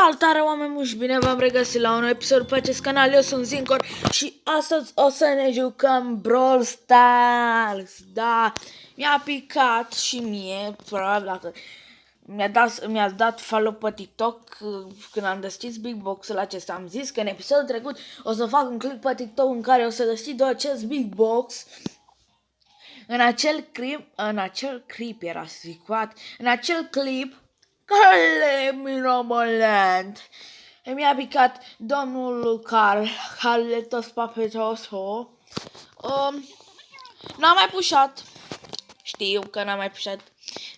Salutare oameni muși, bine v-am regăsit la un episod pe acest canal, eu sunt Zincor și astăzi o să ne jucăm Brawl Stars. Da, mi-a picat și mie, probabil dacă mi-ați dat follow pe TikTok când am deschis Big Box-ul acesta. Am zis că în episodul trecut o să fac un clip pe TikTok în care o să deschid acest Big Box. În acel clip care mirabolent mi-a picat domnul Carletos Papetoso. N-am mai pușat. Știu că n-am mai pușat.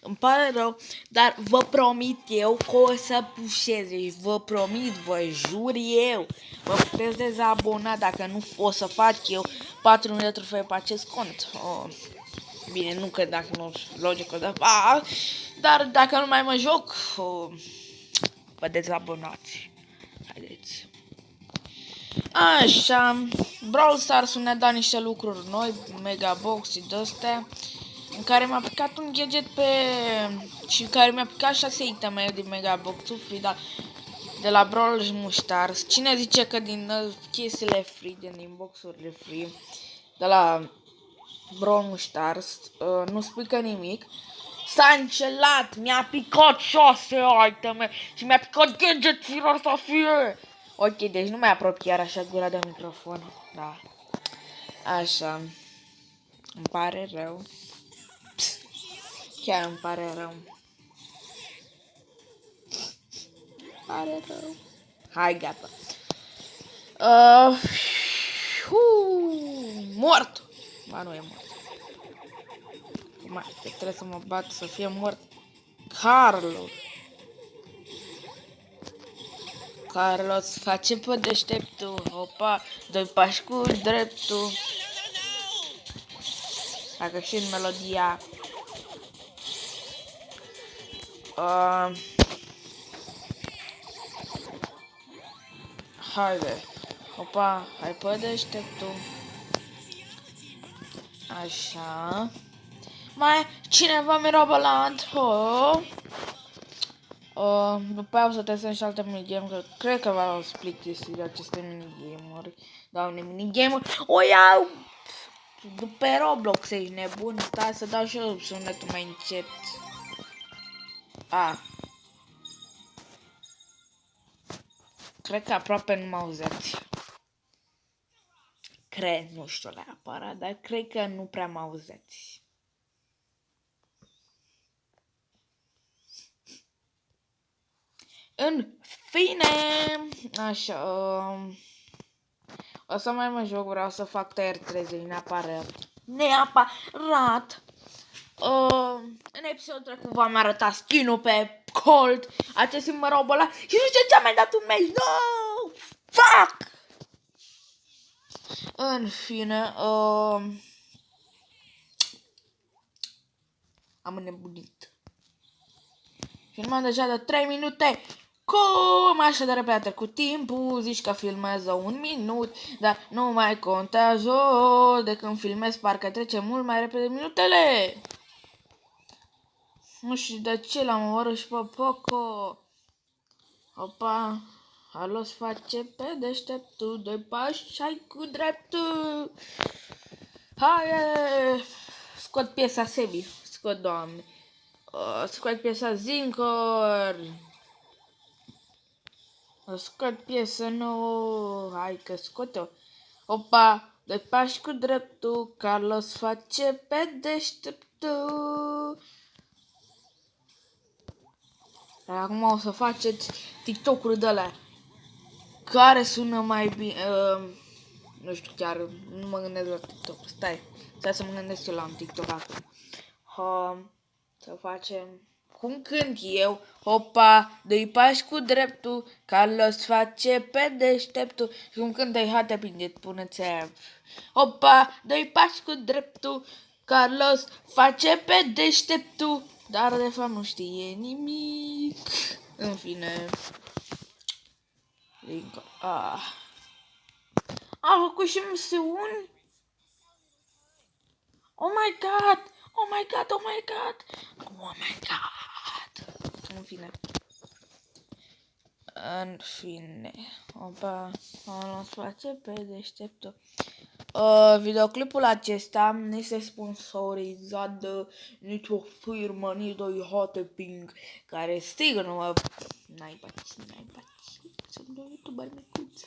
Îmi pare rău, dar vă promit eu că o să pușez. Deci vă promit, vă jur eu. Vă puteți dezabona dacă nu o să fac eu 4 de trofee pe acest cont. Bine, nu că dacă nu logică, dar dacă nu mai mă joc, vă dezabonați. Haideți. Așa, Brawl Stars ne-a dat niște lucruri noi, mega box-uri de-astea, în care mi-a picat un gadget și care mi-a picat 6 iteme din mega box-ul free, de la Brawl Stars. Cine zice că din chestiile free, din box-urile free, de la Brawl Stars, nu spică nimic. S-a încelat, mi-a picat 6 iteme și mi-a picat gadget firar să fie. Ok, deci nu mai apropii iar așa gura de microfon. Da. Așa. Îmi pare rău. Chiar îmi pare rău. Pare rău. Hai, gata. Mort. Ba, nu e mort. Trebuie să mă bat să fie mort. Carlos face pe deșteptul. Opa, doi pași cu dreptul. Dacă și în melodia. Haide. Opa, hai pe deșteptul. Așa. Mai cineva mirabolant. După aia o să testăm și alte minigame-uri. Cred că v-am plictisit de aceste minigame-uri. Doamne, minigame-uri. O iau după Roblox, ești nebun. Stai să dau și eu sunetul mai încet. Cred că aproape nu mă auzeți. Nu știu neapărat, dar cred că nu prea mă auzeți. În fine, așa, o să mai mă joc, vreau să fac tăieri 30, neapărat. În episodul trecut v-am arătat skin-ul pe Colt, acest mărobola și nu știu ce mi-a dat un match, no, fuck! În fine, am înnebunit. Filmăm deja de 3 minute. Cum așa de repede cu timpul? Zici că filmează 1 minut, dar nu mai contează. De când filmez parcă trece mult mai repede minutele. Nu știu de ce l-am omorât și pe Poco. Opa, Carlos face pe deșteptul, 2 pași și ai cu dreptul. Hai, scot piesa Sebi, scot doamne. Scot piesa Zincor. Scot piesă nouă. Hai că scot-o. Opa, 2 pași cu dreptul. Carlos face pe deșteptul. Acum o să faceți TikTok-uri de alea care sună mai bine. Nu știu chiar, nu mă gândesc la TikTok. Stai să mă gândesc eu la un TikTok acum. Să facem cum cânt eu. Opa, 2 pași cu dreptul, Carlos face pe deșteptul. Și cum cânt hate pinget, puneți aia. Opa, 2 pași cu dreptul, Carlos face pe deșteptul. Dar de fapt nu știe nimic. În fine. A făcut și misiuni? Oh my god! Oh my god, oh my god! Oh my god! În fine. În fine, opa, o să face pe deșteptul. Videoclipul acesta este sponsorizat de nici o firmă, nici de Hoteping, care strigă numai n-ai baci, sunt un youtuber micuț.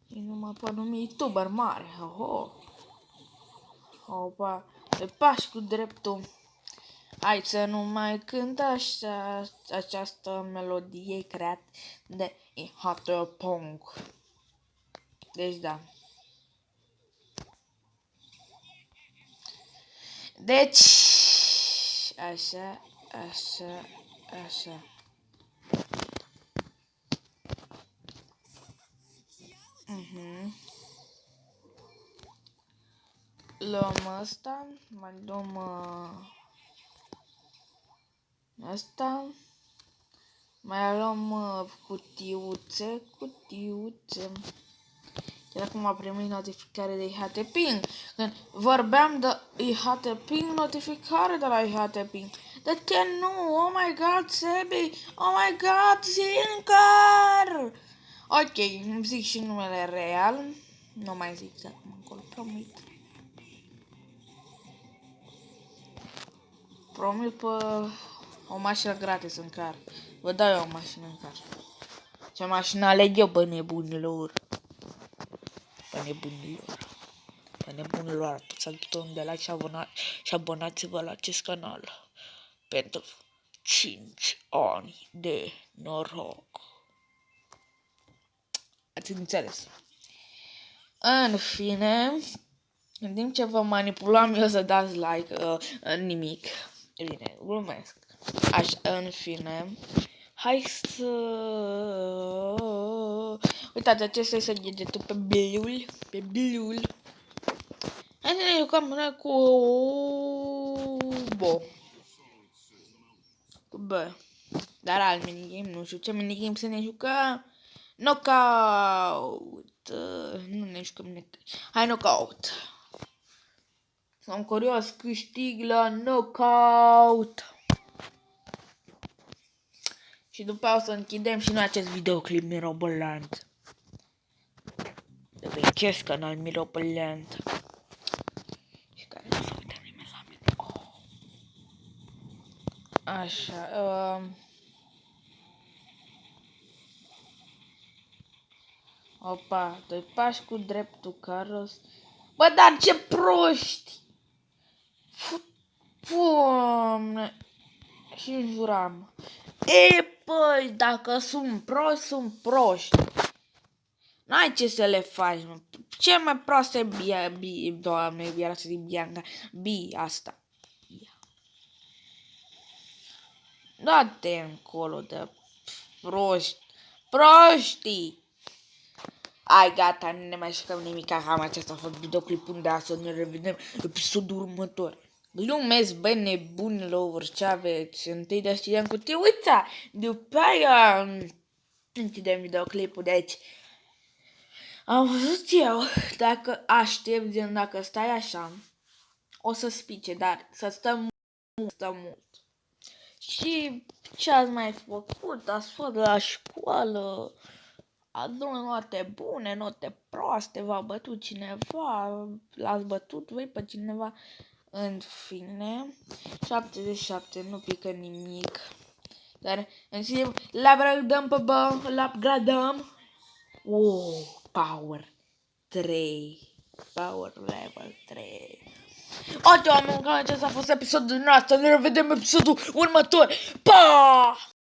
E numai pe nume youtuber mare, oho. Opa, te pași cu dreptul. Hai să nu mai cânt așa această melodie creată de Hotepong. Deci da. Deci, așa. Luăm asta, mai luăm asta, mai luăm cutiuțe. Chiar acum am primit notificare de IHTPing. Când vorbeam de IHTPing, notificare de la IHTPing. De ce nu? Oh my god, Sebi! Oh my god, Zincar! Ok, îmi zic și numele real. Nu mai zic de acum încolo, promit. Promit pe o mașină gratis în car. Vă dau eu o mașină în car. Ce mașină aleg eu, bă nebunilor? Pe nebunilor, apăsați butonul de like și abonați-vă la acest canal. Pentru 5 ani de noroc. Ați înțeles? În fine, în timp ce vă manipulam eu să dați like, nimic. Bine, glumesc. Așa, în fine. Hai să... Uitați, acesta este gadgetul pe Blul. Hai să ne jucăm cu... B. Dar alt minigame, nu știu ce minigame să ne jucăm. Knockout. Nu ne jucăm. Hai knockout. Sunt curios, câștig la knockout. Și după aia o să închidem și noi acest videoclip mirobolant. De pe acest canal mirobolant. Și care nu se uită nimeni la mine. Oh. Așa. Opa, doi pași cu dreptul, Carlos. Bă, dar ce proști! Doamne! Și înjuram. E, păi, dacă sunt proști. N-ai ce să le faci, mă. Ce mai proastă e doamne, era să zic Bianca. Asta. Da-te încolo de proștii. Ai, gata, nu ne mai jucăm nimic, cam acesta a fost videoclipul de astăzi, ne revedem episodul următor. Glumesc, bă, nebunilor, ce aveți? Întâi deschidem cutiuța, după aia închidem videoclipul, deci am văzut eu, dacă aștept, dacă stai așa, o să spice, dar să stăm mult. Și ce ați mai făcut? Ați fost la școală? Ați luat note bune, note proaste, v-a bătut cineva, l-ați bătut voi pe cineva, în fine, 77, nu pică nimic, dar în fine, l-upgradăm, power 3, power level 3. Ok, oameni, acesta a fost episodul nostru, ne revedem episodul următor, pa!